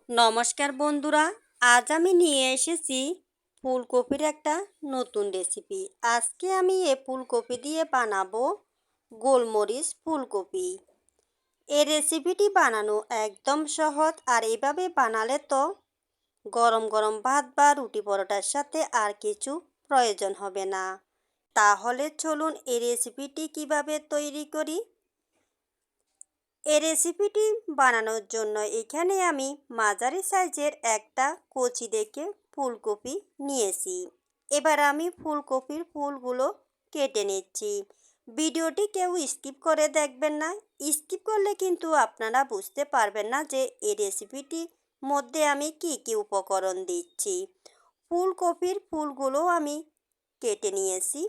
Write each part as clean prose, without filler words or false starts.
নমস্কার বন্ধুরা, আজ আমি নিয়ে এসেছি ফুলকপির একটা নতুন রেসিপি। আজকে আমি এই ফুলকপি দিয়ে বানাবো গোলমরিচ ফুলকপি। এই রেসিপিটি বানানো একদম সহজ, আর এইভাবে বানালে তো গরম গরম ভাত বা রুটি পরোটার সাথে আর কিছু প্রয়োজন হবে না। তাহলে চলুন এই রেসিপিটি কিভাবে তৈরি করি। এই রেসিপিটি বানানোর জন্য এখানে আমি মাঝারি সাইজের একটা কচি দেখে ফুলকপি নিয়েছি। এবার আমি ফুলকপির ফুলগুলো কেটে নিচ্ছি। ভিডিওটি কেউ স্কিপ করে দেখবেন না। স্কিপ করলে কিন্তু আপনারা বুঝতে পারবেন না যে এই রেসিপিটির মধ্যে আমি কি কি উপকরণ দিচ্ছি। ফুলকপির ফুলগুলো আমি কেটে নিয়েছি।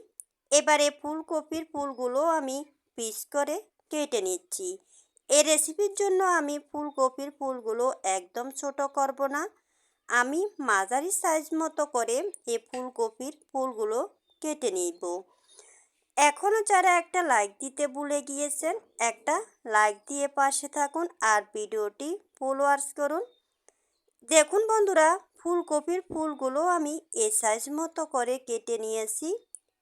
এবারে ফুলকপির ফুলগুলো আমি পিস করে কেটে নিচ্ছি। এই রেসিপির জন্য আমি ফুলকপির ফুলগুলো একদম ছোট করব না, আমি মাঝারি সাইজ মতো করে এই ফুলকপির ফুলগুলো কেটে নিব। এখনও যারা একটা লাইক দিতে ভুলে গিয়েছেন, একটা লাইক দিয়ে পাশে থাকুন আর ভিডিওটি ফুল ওয়াচ করুন। দেখুন বন্ধুরা, ফুলকপির ফুলগুলো আমি এই সাইজ মতো করে কেটে নিয়েছি।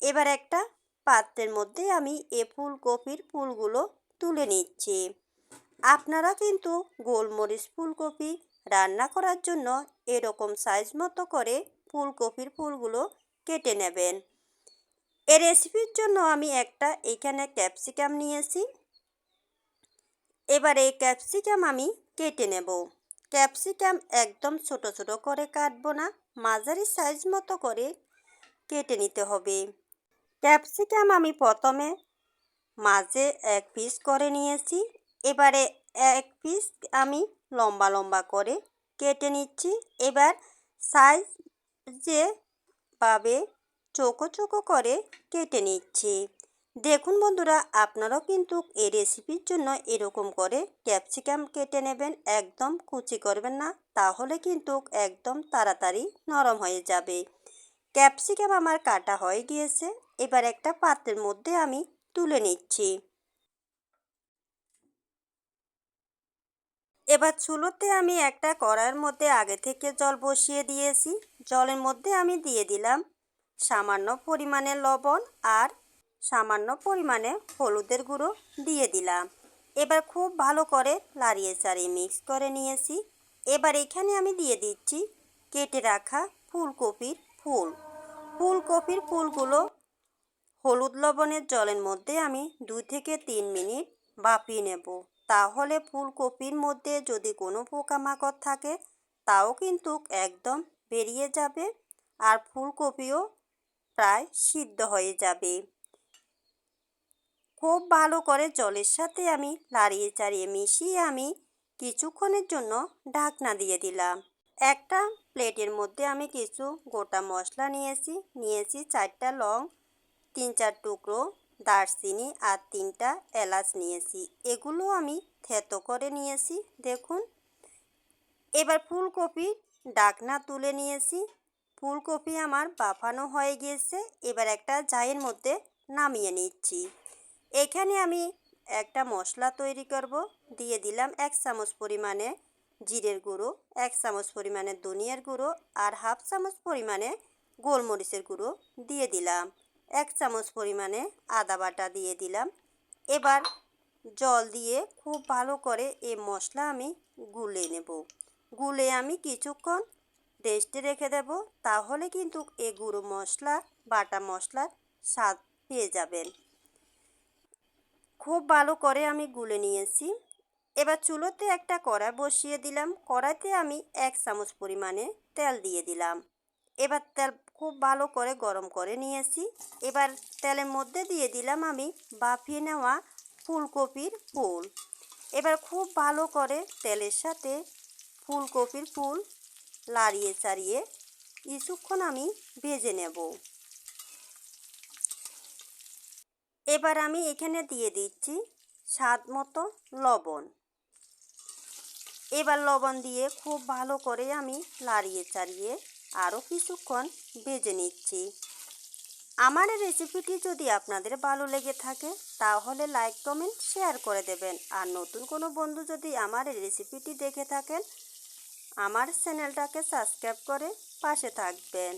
এবার একটা পাত্রের মধ্যে আমি এই ফুলকপির ফুলগুলো তুলে নিচ্ছি। আপনারা কিন্তু গোলমরিচ ফুলকপি রান্না করার জন্য এরকম সাইজ মতো করে ফুলকপির ফুলগুলো কেটে নেবেন। এই রেসিপির জন্য আমি একটা এখানে ক্যাপসিকাম নিয়েছি। এবার এই ক্যাপসিকাম আমি কেটে নেব। ক্যাপসিকাম একদম ছোট ছোট করে কাটবো না, মাঝারি সাইজ মতো করে কেটে নিতে হবে। ক্যাপসিকাম আমি প্রথমে মাঝে এক পিস করে নিয়েছি। এবারে এক পিস আমি লম্বা লম্বা করে কেটে নিচ্ছি। এবার সাইজ যেভাবে চৌকো চৌকো করে কেটে নিচ্ছি। দেখুন বন্ধুরা, আপনারাও কিন্তু এই রেসিপির জন্য এরকম করে ক্যাপসিকাম কেটে নেবেন, একদম কুচি করবেন না, তাহলে কিন্তু একদম তাড়াতাড়ি নরম হয়ে যাবে। ক্যাপসিকাম আমার কাটা হয়ে গিয়েছে। এবার একটা পাত্রের মধ্যে আমি তুলে নিচ্ছি। এবার চুলোতে আমি একটা কড়াইয়ের মধ্যে আগে থেকে জল বসিয়ে দিয়েছি। জলের মধ্যে আমি দিয়ে দিলাম সামান্য পরিমাণে লবণ আর সামান্য পরিমাণে হলুদের গুঁড়ো দিয়ে দিলাম। এবার খুব ভালো করে নাড়িয়ে চাড়িয়ে মিক্স করে নিয়েছি। এবার এখানে আমি দিয়ে দিচ্ছি কেটে রাখা ফুলকপির ফুল। ফুলকপির ফুলগুলো হলুদ লবণের জলের মধ্যে আমি 2 থেকে 3 মিনিট ভাপিয়ে নেব। তাহলে ফুলকপির মধ্যে যদি কোনো পোকামাকড় থাকে তাও কিন্তু একদম বেরিয়ে যাবে, আর ফুলকপিও প্রায় সিদ্ধ হয়ে যাবে। খুব ভালো করে জলের সাথে আমি নাড়িয়ে চাড়িয়ে মিশিয়ে আমি কিছুক্ষণের জন্য ঢাকনা দিয়ে দিলাম। একটা প্লেটের মধ্যে আমি কিছু গোটা মশলা নিয়েছি 4টা লং, 3-4 টুকরো দারচিনি আর 3টা এলাচ নিয়েছি। এগুলো আমি থেতো করে নিয়েছি। দেখুন, এবার ফুলকপি ঢাকনা তুলে নিয়েছি। ফুলকপি আমার বাফানো হয়ে গিয়েছে। এবার একটা জায়ের মধ্যে নামিয়ে নিচ্ছি। এখানে আমি একটা মশলা তৈরি করব। দিয়ে দিলাম 1 চামচ পরিমাণে জিরের গুঁড়ো, 1 চামচ পরিমাণে ধনিয়ার গুঁড়ো আর হাফ চামচ পরিমাণে গোলমরিচের গুঁড়ো দিয়ে দিলাম। 1 চামচ পরিমাণে আদা বাটা দিয়ে দিলাম। এবার জল দিয়ে খুব ভালো করে এই মশলা আমি গুলে নেব। গুলে আমি কিছুক্ষণ রেস্টে রেখে দেব, তাহলে কিন্তু এই গুঁড়ো মশলা বাটা মশলার স্বাদ পেয়ে যাবেন। খুব ভালো করে আমি গুলে নিয়েছি। এবার চুলোতে একটা কড়াই বসিয়ে দিলাম। কড়াইতে আমি 1 চামচ পরিমাণে তেল দিয়ে দিলাম। এবার তেল খুব ভালো করে গরম করে নিয়েছি। এবার তেলের মধ্যে দিয়ে দিলাম আমি ভাপিয়ে নেওয়া ফুলকপির ফুল। এবার খুব ভালো করে তেলের সাথে ফুলকপির ফুল নাড়িয়ে চাড়িয়ে কিছুক্ষণ আমি ভেজে নেব। এবার আমি এখানে দিয়ে দিচ্ছি স্বাদ মতো লবণ। এবার লবণ দিয়ে খুব ভালো করে আমি নাড়িয়ে চাড়িয়ে আরও কিছুক্ষণ ভেজে নিচ্ছি। আমার এই রেসিপিটি যদি আপনাদের ভালো লেগে থাকে তাহলে লাইক কমেন্ট শেয়ার করে দেবেন। আর নতুন কোনো বন্ধু যদি আমার এই রেসিপিটি দেখে থাকেন আমার চ্যানেলটাকে সাবস্ক্রাইব করে পাশে থাকবেন।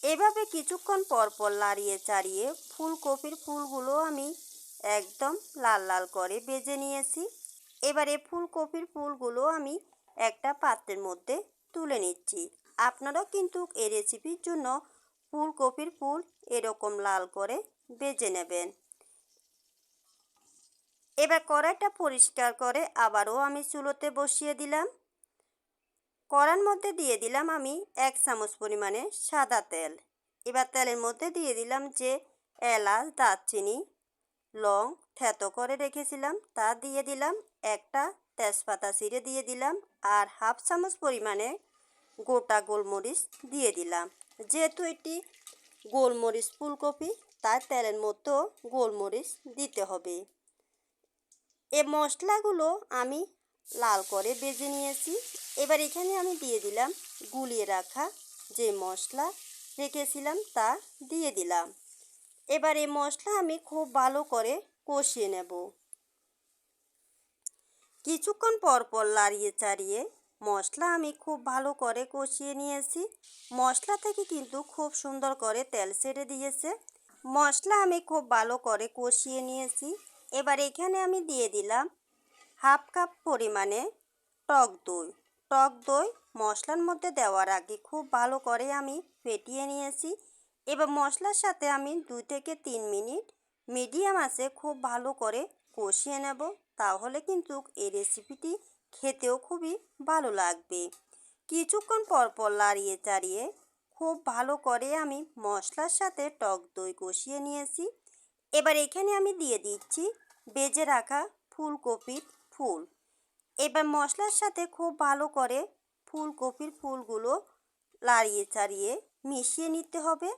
এভাবে কিছুক্ষণ পর পর নাড়িয়ে চাড়িয়ে ফুলকপির ফুলগুলো আমি একদম লাল লাল করে ভেজে নিয়েছি। এবারে ফুলকপির ফুলগুলো আমি একটা পাত্রের মধ্যে তুলে নিচ্ছি। আপনারাও কিন্তু এই রেসিপির জন্য ফুলকপির ফুল এরকম লাল করে ভেজে নেবেন। এবার কড়াইটা পরিষ্কার করে আবারও আমি চুলোতে বসিয়ে দিলাম। কড়ার মধ্যে দিয়ে দিলাম আমি 1 চামচ পরিমাণে সাদা তেল। এবার তেলের মধ্যে দিয়ে দিলাম যে এলাচ, দারচিনি, লং থেতো করে রেখেছিলাম তা দিয়ে দিলাম, একটা তেজপাতা ছিঁড়ে দিয়ে দিলাম, আর 1/2 চামচ পরিমাণে গোটা গোলমরিচ দিয়ে দিলাম। যেহেতু এটি গোলমরিচ ফুলকপি তাই তেলের মধ্যেও গোলমরিচ দিতে হবে। এই মশলাগুলো আমি লাল করে ভেজে নিয়েছি। এবার এখানে আমি দিয়ে দিলাম গুলিয়ে রাখা যে মশলা রেখেছিলাম তা দিয়ে দিলাম। এবার এই মশলা আমি খুব ভালো করে কষিয়ে নেব। কিছুক্ষণ পর পর নাড়িয়ে চাড়িয়ে মশলা আমি খুব ভালো করে কষিয়ে নিয়েছি। মশলা থেকে কিন্তু খুব সুন্দর করে তেল ছেড়ে দিয়েছে। মশলা আমি খুব ভালো করে কষিয়ে নিয়েছি। এবার এখানে আমি দিয়ে দিলাম 1/2 কাপ পরিমাণে টক দই। টক দই মশলার মধ্যে দেওয়ার আগে খুব ভালো করে আমি ফেটিয়ে নিয়েছি। এবার মশলার সাথে আমি 2 থেকে 3 মিনিট মিডিয়াম আঁচে খুব ভালো করে কষিয়ে নেব। তাহলে কিন্তু এই রেসিপিটি খেতেও খুবই ভালো লাগবে। কিছুক্ষণ পর পর নাড়িয়ে চাড়িয়ে খুব ভালো করে আমি মশলার সাথে টক দই কষিয়ে নিয়েছি। এবার এখানে আমি দিয়ে দিচ্ছি ভেজে রাখা ফুলকপির ফুল। এবার মশলার সাথে খুব ভালো করে ফুলকপির ফুলগুলো নাড়িয়ে চাড়িয়ে মিশিয়ে নিতে হবে।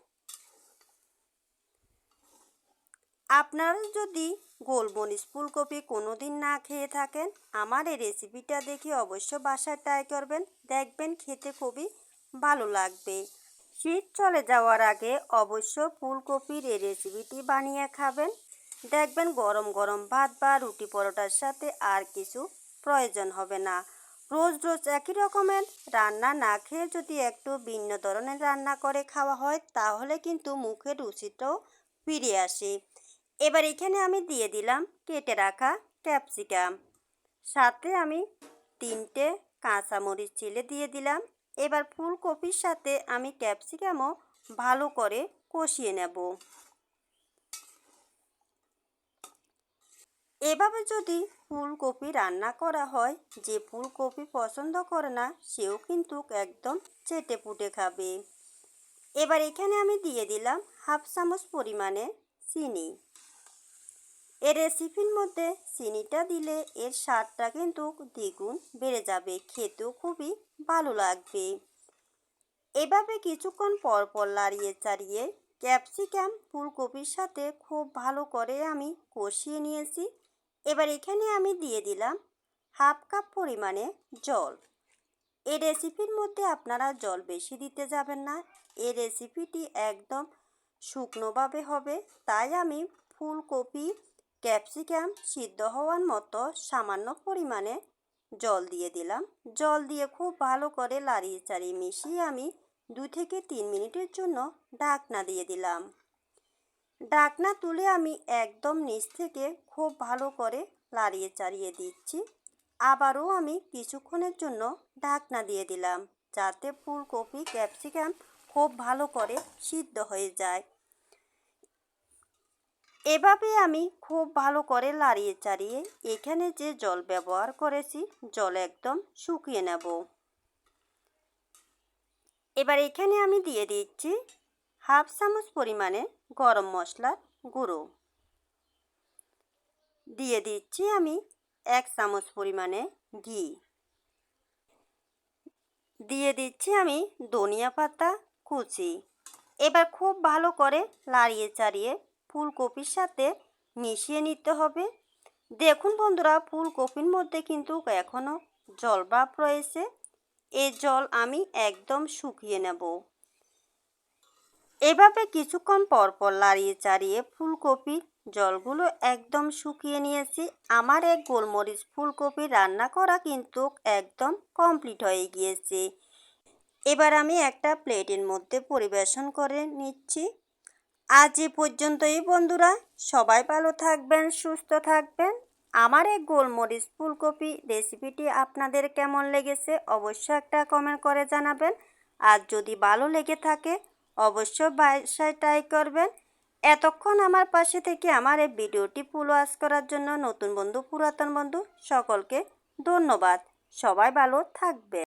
আপনারা যদি গোলমরিচ ফুলকপি কোনোদিন না খেয়ে থাকেন, আমার এই রেসিপিটা দেখে অবশ্য বাসায় ট্রাই করবেন, দেখবেন খেতে খুবই ভালো লাগবে। শীত চলে যাওয়ার আগে অবশ্য ফুলকপির এই রেসিপিটি বানিয়ে খাবেন, দেখবেন গরম গরম ভাত বা রুটি পরোটার সাথে আর কিছু প্রয়োজন হবে না। রোজ রোজ একই রকমের রান্না না খেয়ে যদি একটু ভিন্ন ধরনের রান্না করে খাওয়া হয় তাহলে কিন্তু মুখের রুচিটাও ফিরে আসে। এবার এখানে আমি দিয়ে দিলাম কেটে রাখা ক্যাপসিকাম, সাথে আমি 3টে কাঁচামরিচ চিলে দিয়ে দিলাম। এবার ফুলকপির সাথে আমি ক্যাপসিকামও ভালো করে কষিয়ে নেব। এভাবে যদি ফুলকপি রান্না করা হয়, যে ফুলকপি পছন্দ করে না সেও কিন্তু একদম চেটে পুটে খাবে। এবার এখানে আমি দিয়ে দিলাম 1/2 চামচ পরিমাণে চিনি। এই রেসিপির মধ্যে চিনিটা দিলে এর স্বাদটা কিন্তু দ্বিগুণ বেড়ে যাবে, খেতেও খুবই ভালো লাগবে। এভাবে কিছুক্ষণ পর পর নাড়িয়ে চাড়িয়ে ক্যাপসিকাম ফুলকপির সাথে খুব ভালো করে আমি কষিয়ে নিয়েছি। এবার এখানে আমি দিয়ে দিলাম 1/2 কাপ পরিমাণে জল। এই রেসিপির মধ্যে আপনারা জল বেশি দিতে যাবেন না, এই রেসিপিটি একদম শুকনোভাবে হবে, তাই আমি ফুলকপি ক্যাপসিকাম সিদ্ধ হওয়ার মতো সামান্য পরিমাণে জল দিয়ে দিলাম। জল দিয়ে খুব ভালো করে নাড়িয়ে চাড়িয়ে মিশিয়ে আমি 2 থেকে 3 মিনিটের জন্য ঢাকনা দিয়ে দিলাম। ঢাকনা তুলে আমি একদম নিচ থেকে খুব ভালো করে নাড়িয়ে চাড়িয়ে দিচ্ছি। আবারও আমি কিছুক্ষণের জন্য ঢাকনা দিয়ে দিলাম যাতে ফুলকপি ক্যাপসিকাম খুব ভালো করে সিদ্ধ হয়ে যায়। এভাবে আমি খুব ভালো করে নাড়িয়ে চাড়িয়ে এখানে যে জল ব্যবহার করেছি জল একদম শুকিয়ে নেব। এবার এখানে আমি দিয়ে দিচ্ছি 1/2 চামচ পরিমাণে গরম মশলার গুঁড়ো, দিয়ে দিচ্ছি আমি 1 চামচ পরিমাণে ঘি, দিয়ে দিচ্ছি আমি ধনিয়া পাতা কুচি। এবার খুব ভালো করে নাড়িয়ে চাড়িয়ে ফুলকপির সাথে মিশিয়ে নিতে হবে। দেখুন বন্ধুরা, ফুলকপির মধ্যে কিন্তু এখনও জল ভাব রয়েছে, এই জল আমি একদম শুকিয়ে নেব। এভাবে কিছুক্ষণ পর পর নাড়িয়ে চাড়িয়ে ফুলকপি জলগুলো একদম শুকিয়ে নিয়েছি। আমার এই গোলমরিচ ফুলকপি রান্না করা কিন্তু একদম কমপ্লিট হয়ে গিয়েছে। এবার আমি একটা প্লেটের মধ্যে পরিবেশন করে নিচ্ছি। আজ এ পর্যন্তই বন্ধুরা, সবাই ভালো থাকবেন, সুস্থ থাকবেন। আমার এই গোলমরিচ ফুলকপি রেসিপিটি আপনাদের কেমন লেগেছে অবশ্যই একটা কমেন্ট করে জানাবেন। আর যদি ভালো লেগে থাকে অবশ্যই বাসায় ট্রাই করবেন। এতক্ষণ আমার পাশে থেকে আমার এই ভিডিওটি ফুল ওয়াচ করার জন্য নতুন বন্ধু পুরাতন বন্ধু সকলকে ধন্যবাদ। সবাই ভালো থাকবেন।